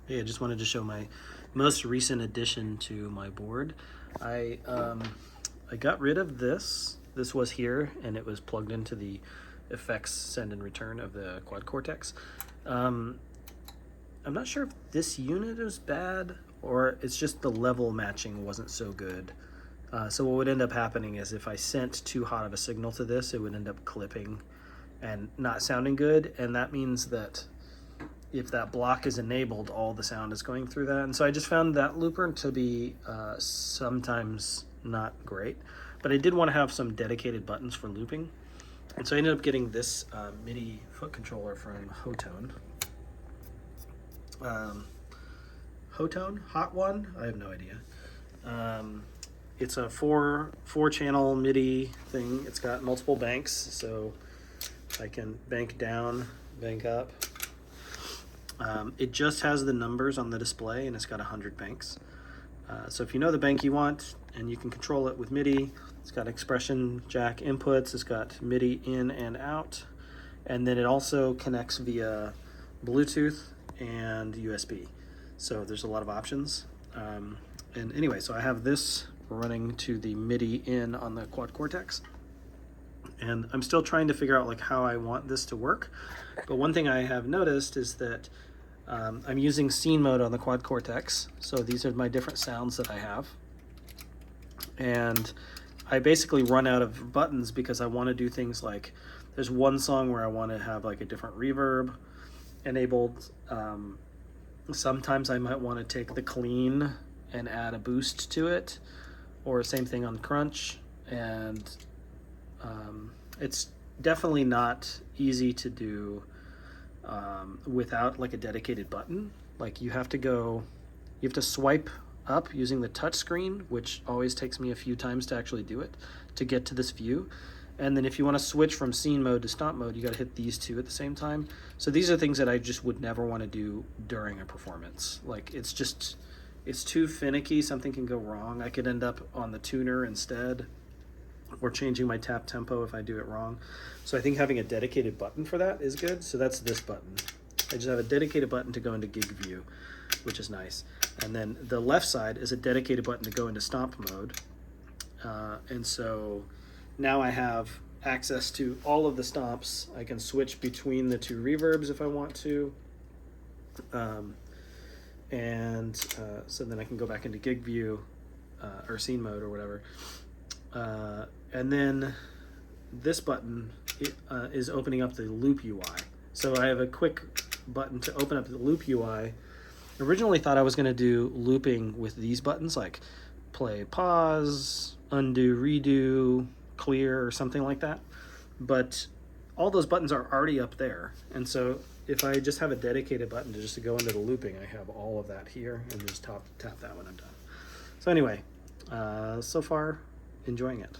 Hey, I just wanted to show my most recent addition to my board. I got rid of this. This was here, and it was plugged into the effects send and return of the Quad Cortex. I'm not sure if this unit is bad or it's just the level matching wasn't so good. So what would end up happening is if I sent too hot of a signal to this, it would end up clipping and not sounding good, and that means that if that block is enabled, all the sound is going through that. And so I just found that looper to be sometimes not great, but I did want to have some dedicated buttons for looping. And so I ended up getting this MIDI foot controller from Hotone. Hotone? Hot One? I have no idea. It's a four channel MIDI thing. It's got multiple banks, so I can bank down, bank up. It just has the numbers on the display, and it's got 100 banks. So if you know the bank you want, and you can control it with MIDI, it's got expression jack inputs, it's got MIDI in and out, and then it also connects via Bluetooth and USB. So there's a lot of options. And anyway, so I have this running to the MIDI in on the Quad Cortex. And I'm still trying to figure out like how I want this to work. But one thing I have noticed is that I'm using scene mode on the Quad Cortex. So these are my different sounds that I have. And I basically run out of buttons because I want to do things like, there's one song where I want to have like a different reverb enabled. Sometimes I might want to take the clean and add a boost to it, or same thing on crunch. And it's definitely not easy to do without like a dedicated button. Like you have to swipe up using the touch screen, which always takes me a few times to actually do it, to get to this view. And then if you want to switch from scene mode to stomp mode, you got to hit these two at the same time. So these are things that I just would never want to do during a performance. Like it's too finicky, something can go wrong. I could end up on the tuner instead, or changing my tap tempo if I do it wrong. So I think having a dedicated button for that is good. So that's this button. I just have a dedicated button to go into gig view, which is nice. And then the left side is a dedicated button to go into stomp mode. And so now I have access to all of the stomps. I can switch between the two reverbs if I want to. So then I can go back into gig view or scene mode or whatever. And then this button is opening up the loop UI. So I have a quick button to open up the loop UI. Originally thought I was going to do looping with these buttons, like play, pause, undo, redo, clear, or something like that. But all those buttons are already up there. And so if I just have a dedicated button to go into the looping, I have all of that here, and just tap that when I'm done. So anyway, so far, enjoying it.